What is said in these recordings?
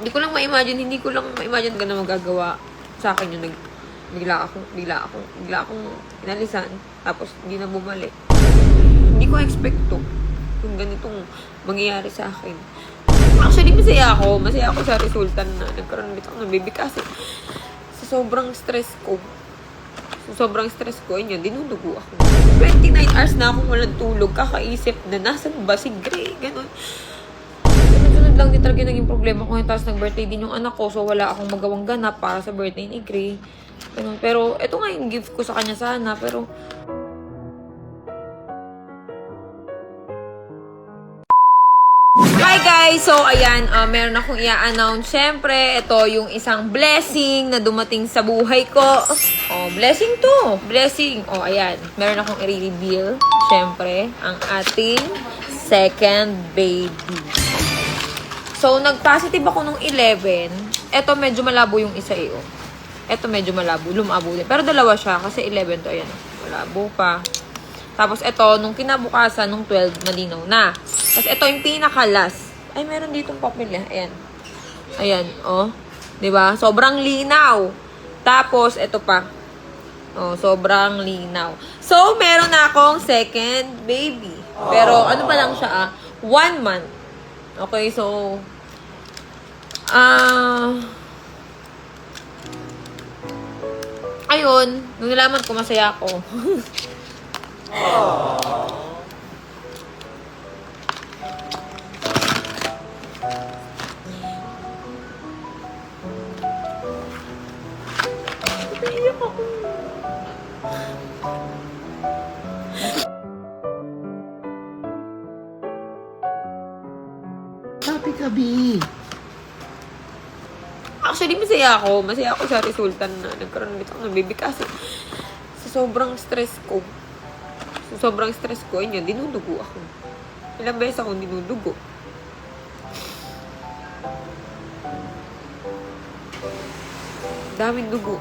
hindi ko lang ma-imagine na magagawa sa akin yung bigla akong inalisan, tapos hindi na bumalik. Hindi ko expect to, yung ganitong mangyayari sa akin. Actually, masaya ako sa resulta na nagkaroon ulit ako ng baby kasi sa sobrang stress ko, yun, dinudugo ako. 29 hours na akong walang tulog, kakaisip na nasan ba si Gray, ganun. Sunod lang din talaga naging problema ko. Tapos nag-birthday din yung anak ko, so wala akong magawang ganap para sa birthday ni Gray. Ganun. Pero ito nga yung gift ko sa kanya sana, pero hi guys! So, ayan, meron akong i-announce. Siyempre, ito yung isang blessing na dumating sa buhay ko. Oh, blessing to. Blessing. Oh, ayan. Meron akong i-reveal. Siyempre, ang ating second baby. So, nag-positive ako nung 11. Ito, medyo malabo yung isa eh. Oh. Ito, medyo malabo. Lumabo din. Pero dalawa siya kasi 11 to. Ayan. Malabo pa. Tapos, ito, nung kinabukasan, nung 12, malinaw na. Tapos, ito yung pinaka-last. Ay, meron ditong papel eh. Ayan. Ayan, oh. Diba? Sobrang linaw. Tapos, ito pa. Oh, sobrang linaw. So, meron na akong second baby. Pero, ano pa lang siya 1 month. Okay, so, ayun, nung nalaman ko, masaya ako. Iiyak ako. Happy ka, B. Actually, masaya ako sa resulta na nagkaroon ulit ako ng baby kasi sa sobrang stress ko, yun, dinudugo ako. Ilang beses akong dinudugo. Daming dugo.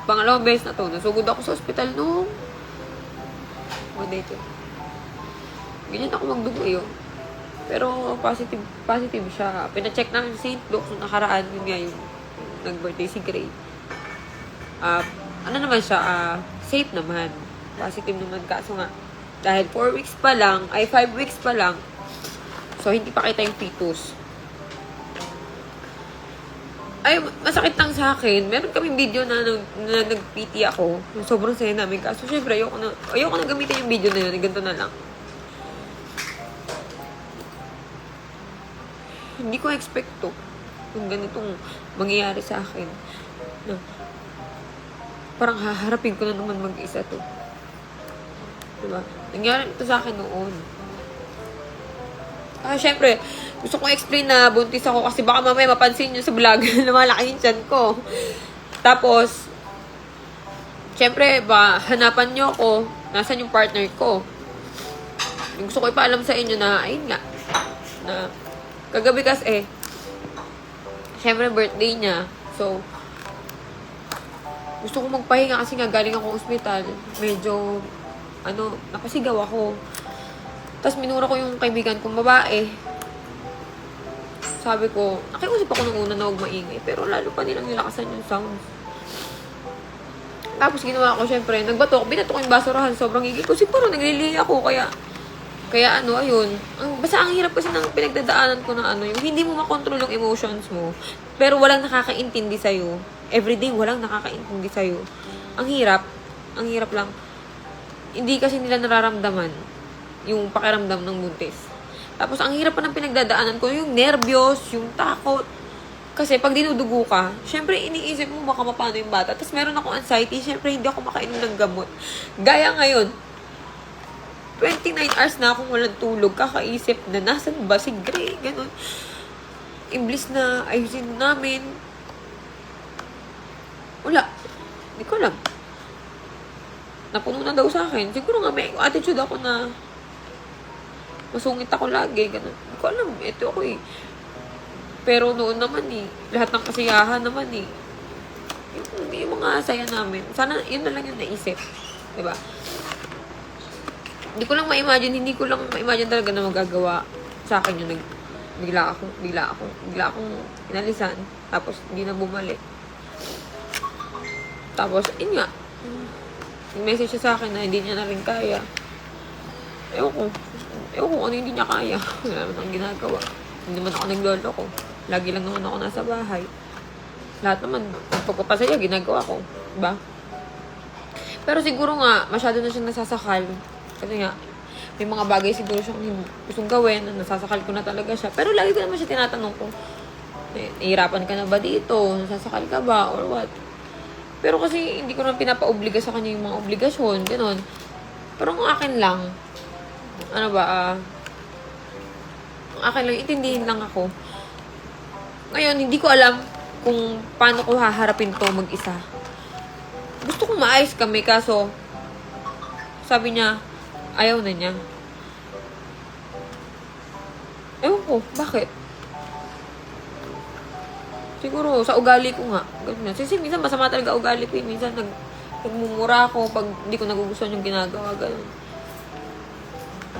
Pangalawang beses na to, nasugod ako sa ospital nung one day to. Ganyan ako magdugo yun. Pero positive siya. Pina-check namin sa St. Luke's nung nakaraan, yun nga yung nag-birthday si Gray. Ano naman siya, safe naman. Positive naman. Kaso nga, dahil 5 weeks pa lang, so hindi pa kita yung fetus. Ay, masakit lang sa akin. Meron kaming video na nag-PT ako. Sobrang saya namin. Kaso syempre, ayoko na gamitin yung video na yun. Ganito na lang. Hindi ko expect to, yung ganitong mangyayari sa akin. Na, parang haharapin ko na naman mag-isa to. Diba? Nangyari ito sa akin noon. Syempre, gusto kong explain na buntis ako kasi baka mamaya mapansin nyo sa vlog na malaki yung tiyan ko. Tapos, syempre, hanapan nyo ako, nasan yung partner ko. Gusto ko ipaalam sa inyo na, ayun nga, na kagabi kasi, syempre birthday niya. So, gusto ko magpahinga kasi nga galing ako ospital. Medyo, napasigaw ako. Tapos minura ko yung kaibigan kong babae. Sabi ko, nakiusap ako nung una na huwag maingay. Pero lalo pa nilang nilakasan yung sounds. Tapos ginawa ko, syempre, binato ko yung basurahan. Sobrang higit ko. Siguro naglilihi ako, kaya ayun. Basta ang hirap kasi ng pinagdadaanan ko na yung hindi mo makontrol yung emotions mo. Pero walang nakakaintindi sa'yo. Everyday, walang nakakaintindi sa'yo. Ang hirap lang. Hindi kasi nila nararamdaman yung pakiramdam ng buntis. Tapos, ang hirap pa ng pinagdadaanan ko, yung nervyos, yung takot. Kasi pag dinudugo ka, syempre iniisip mo baka mapano yung bata. Tapos meron akong anxiety, syempre hindi ako makainom ng gamot. Gaya ngayon, 29 hours na akong walang tulog, kakaisip na nasan ba si Gray, ganun. Imblis na ayusin namin. Wala. Hindi ko alam. Napuno na daw sa akin. Siguro nga may attitude ako na masungit ako lagi, ganun. Hindi ko alam. Ito ako eh. Pero noon naman lahat ng kasiyahan naman yung mga saya namin. Sana yun na lang yung naisip. Diba? Hindi ko lang ma-imagine talaga na magagawa sa akin yung bigla akong inalisan. Tapos, hindi na bumalik. Tapos, yun nga. Message siya sa akin na hindi niya na rin kaya. Ewan ko ano hindi niya kaya. Wala naman akong ginagawa. Hindi naman ako naglolo ko. Lagi lang naman ako nasa bahay. Lahat naman, pagpapasaya, ginagawa ko. Diba? Pero siguro nga, masyado na siyang nasasakal. Kasi nga, may mga bagay siguro siyang gustong gawin, na nasasakal ko na talaga siya. Pero lagi ko naman siya tinatanong kung, nahihirapan ka na ba dito? Nasasakal ka ba? Or what? Pero kasi, hindi ko naman pinapa-obliga sa kanya yung mga obligasyon. Ganon. Pero ang akin lang, ang akin lang, intindihin lang ako. Ngayon, hindi ko alam kung paano ko haharapin to mag-isa. Gusto kong maayos kami, kaso, sabi niya, ayaw na niya. Ewan ko, bakit? Siguro, sa ugali ko nga. Ganun. Kasi minsan, masama talaga ugali ko. Minsan, nagmumura ako pag hindi ko nagugustuhan yung ginagawa. Ganun.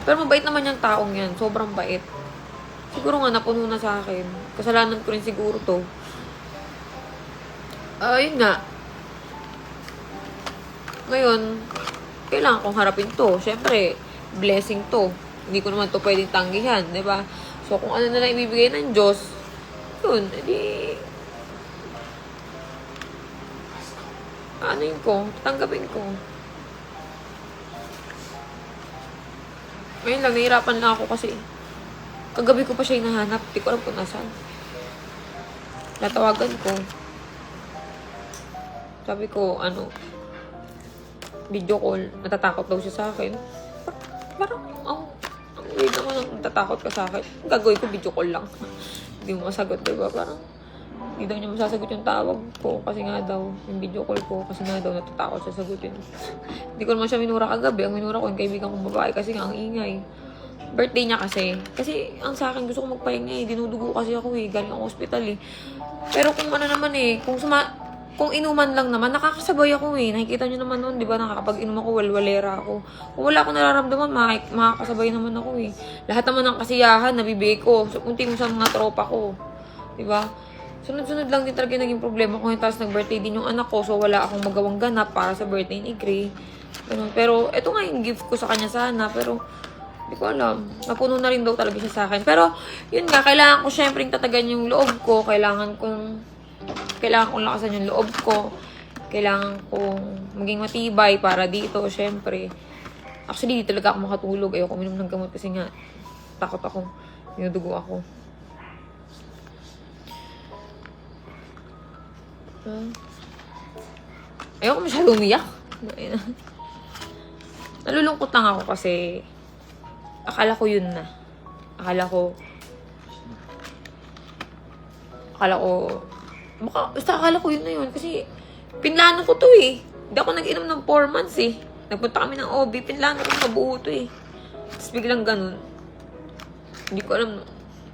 Pero mabait naman yung taong yan. Sobrang bait. Siguro nga, napuno na sa akin. Kasalanan ko rin siguro to. Yun nga. Ngayon, kailangan kong harapin to. Siyempre, blessing to. Hindi ko naman to pwedeng tanggihan, di ba? So, kung ano na lang ibibigay ng Diyos, yun, edi, ano yun ko, tatanggapin ko. Ngayon lang, nahihirapan lang ako kasi kagabi ko pa siya hinahanap. Di ko alam kung nasaan. Natawagan ko. Sabi ko, video call. Natatakot daw siya sa akin. Parang, ang weird naman ang natatakot ka sa akin. Ang gagawin ko, video call lang. Hindi mo masagot, diba? Parang, hindi daw niya masasagot yung tawag ko. Kasi nga daw, yung video call ko. Kasi nga daw, natatakot siya sagutin. Hindi ko naman siya minura kagabi. Ang minura ko yung kaibigan kong babae. Kasi nga, ang ingay. Birthday niya kasi. Kasi, ang sa akin, gusto ko magpahinga eh. Dinudugo kasi ako eh. Galing ako hospital eh. Pero kung ano naman eh, kung inuman lang naman, nakakasabay ako eh. Nakikita niyo naman noon, di ba? Nakakapag-inom ako, walwalera ako. Kung wala akong nararamdaman, makakasabay naman ako eh. Lahat naman ng kasiyahan, nabibigay ko. So, kunti mo sa mga tropa ko. Di ba? Sunod-sunod lang din talaga naging problema ko. Tapos nag-birthday din yung anak ko. So, wala akong magawang ganap para sa birthday ni Gray. Ganun. Pero, eto nga yung gift ko sa kanya sana. Pero, hindi ko alam. Napuno na rin daw talaga siya sa akin. Pero, yun nga, kailangan ko syempre tatagan yung loob ko. Kailangan kong lakasan yung loob ko. Kailangan kong maging matibay para dito, syempre. Actually, di talaga ako makatulog. Ayoko uminom ng gamot kasi nga, takot ako. Dinudugo ako. Ayoko masyado umiyak. Nalulungkot lang ako kasi akala ko yun na. Akala ko basta akala ko yun na yun. Kasi, pinlano ko to eh. Hindi ako nag-inom ng 4 months eh. Nagpunta kami ng OB, pinlano ko mabuo to eh. Tapos biglang ganun. Hindi ko alam.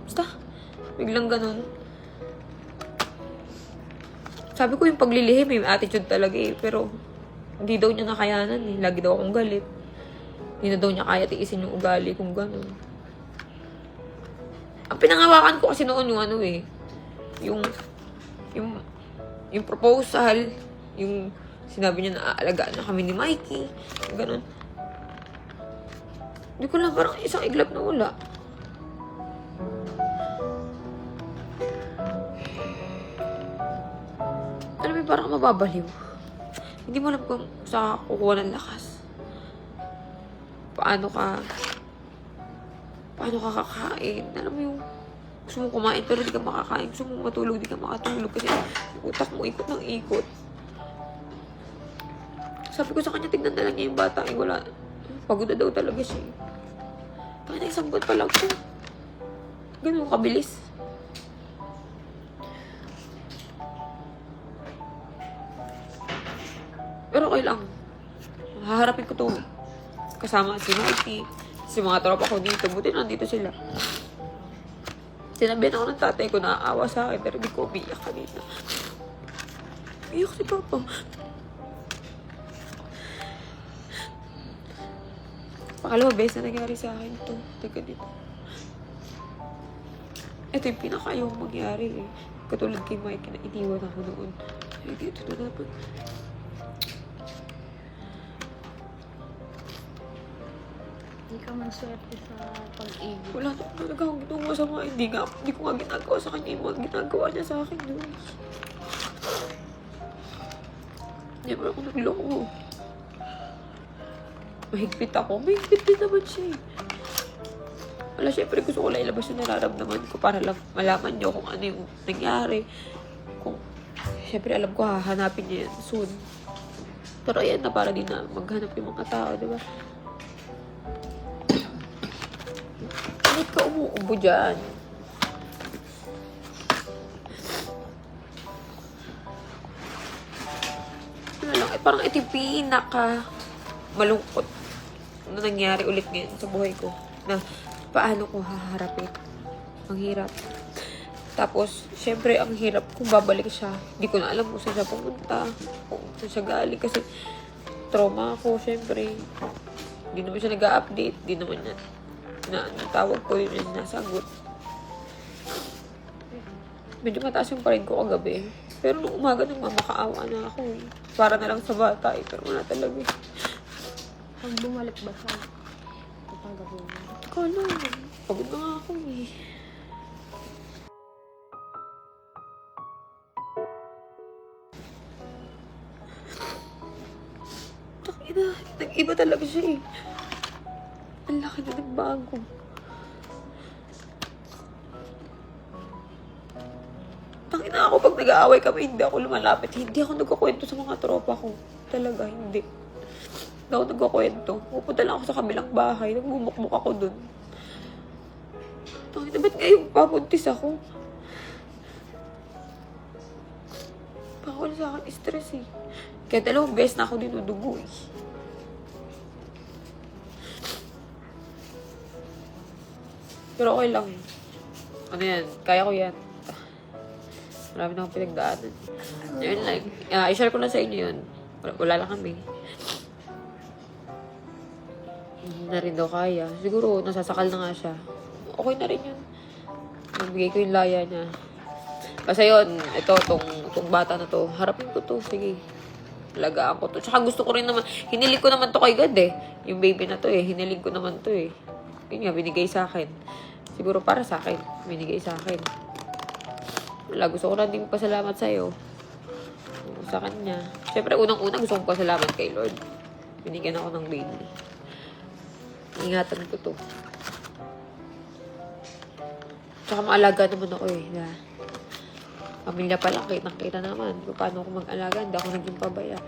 Basta, biglang ganun. Sabi ko yung paglilihim, may attitude talaga eh. Pero, hindi daw niya nakayanan eh. Lagi daw akong galit. Hindi na daw niya kaya tiisin yung ugali kung ganun. Ang pinangawakan ko kasi noon yung yung proposal, yung sinabi niya na aalagaan na kami ni Mikey, yung ganun. Hindi ko lang, parang isang iglap na wala. Alam mo, parang mababaliw. Hindi mo alam kung saan kukuha ng lakas. Paano ka kakain? Alam mo yung gusto mo kumain pero di ka makakain. Gusto mo matulog, di ka makatulog kasi utak mo ikot ng ikot. Sabi ko sa kanya, tignan na lang niya yung bata. Wala. Pagod na daw talaga siya. Kaya na isang buwan pa lang ko. Ganun kabilis. Pero okay lang. Haharapin ko to. Kasama si Mikey. Si mga tropa ko dito. Buti nandito sila. Sinabihan ako ng tatay ko na aawa sa akin, pero di ko umiyak kanina. Iyak si Papa. Pakalawang beses na nangyari sa akin to. Teka dito. ito yung pinakayong mangyari eh. Katulad kay Mike na iniwan ako noon. Ay, dito na naman. Hindi ka man swerte sa pag-ibig. Wala na talaga akong ginagawa sa mga hindi ko nga ginagawa sa kanya yung mga ginagawa niya sa akin doon. Hindi ba ako nagloko? Mahigpit ako. Mahigpit din naman siya eh. Wala, syempre gusto ko lang ilabas yung nararamdaman ko para lang malaman niyo kung ano yung nangyari. Kung, syempre alam ko hahanapin niya yan soon. Pero ayan na, para din na maghanap yung mga tao, di ba? Bakit ka umuubo dyan? Ano lang, parang ito yung pinaka malungkot na nangyari ulit ngayon sa buhay ko. Na paano ko haharapin. Ang hirap. Tapos, syempre, ang hirap kung babalik siya. Hindi ko na alam kung saan siya pumunta. Kung saan siya galing. Kasi, trauma ako, syempre. Hindi naman siya nag-update. Hindi naman na tawag ko yun yung nasagot. Medyo mataas yung parin ko kagabi. Pero nung umaga nang mamakaawa na ako eh. Para na lang sa bata eh. Pero wala talaga eh. Pag bumalik ba siya? Tatanggapin mo. Kala, pagod na nga ako eh. Takina, nag-iba talaga siya eh. Ang laki na nagbago. Takina ako pag nag-aaway kami, hindi ako lumalapit. Hindi ako nagkakwento sa mga tropa ko. Talaga, hindi. Hindi ako nagkakwento. Pupunta lang ako sa kabilang bahay. Nagmumukmuk ako dun. Takina, ba't ngayon papuntis ako? Bawal sa akin stress eh. Kaya 2 beses na ako dinudugo eh. Pero okay lang. Ano yan? Kaya ko yan. Marami na akong pinagdaanan. Yun like, i-share ko lang sa inyo yun. Wala lang kami. Hindi na rin daw kaya. Siguro, nasasakal na nga siya. Okay na rin yun. Nagbigay ko yung laya niya. Basta yun, ito, tong bata na to, harapin ko to. Sige. Alagaan ko to. Tsaka gusto ko rin naman, hinilig ko naman to kay God eh. Yung baby na to eh, hinilig ko naman to eh. Yun nga, binigay sa akin. Siguro para sa akin, binigay sa akin. Wala, gusto ko lang din pasalamat sa'yo. Sa kanya. Siyempre, unang-unang gusto kong pasalamat kay Lord. Binigyan ako ng baby. Ingatan ko to. Tsaka maalaga naman ako eh. Na, pamilya pa lang, kitang-kita naman. Kung paano ako mag-alaga, hindi ako naging pabaya.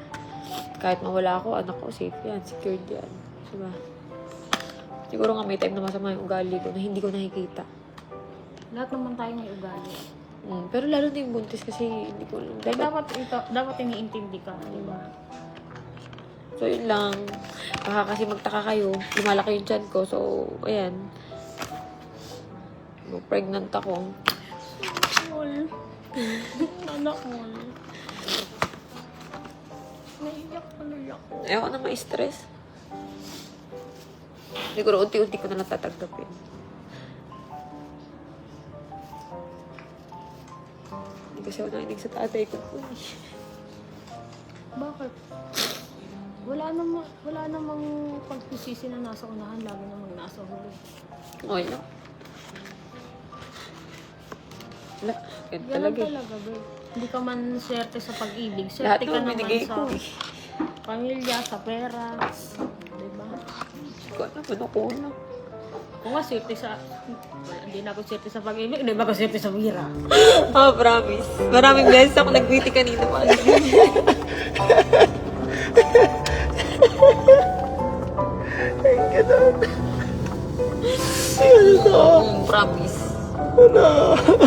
Kahit mawala ako, anak ko, safe yan. Secured yan. Diba? Siguro nga may time na masama yung ugali ko na hindi ko nakikita. Lahat naman tayo may ugali. Pero lalo na yung buntis kasi hindi ko alam. Dapat iniintindi ka, di ba? So, yun lang. Baka kasi magtaka kayo. Lumalaki yung tiyan ko. So, ayan. Pregnant ako. Mol. Anak mo. Naiyak ako. Ayoko na ma-stress. Siguro, unti-unti ko na lang tatanggapin. Hindi kasi ako nakinig sa tatay ko. Bakit? Wala namang pagpusisi na nasa unahan, lagi namang nasa huli. Okay lang. Wala. Ganun Yan talaga eh. talaga, babe. Hindi ka man swerte sa pag-ibig. Lahat Swerte ka naman naman binigay sa ko eh. pamilya, sa pera. Diba? Hindi ko alam, ano ko lang. Kung nga swerte sa... Hindi na ako swerte sa pag-ibig, hindi ba ako swerte sa pera? Oh, promise. Maraming beses ako nag-witty kanina pa. Ay, ganun. Ay, ano to? Promise. Ano?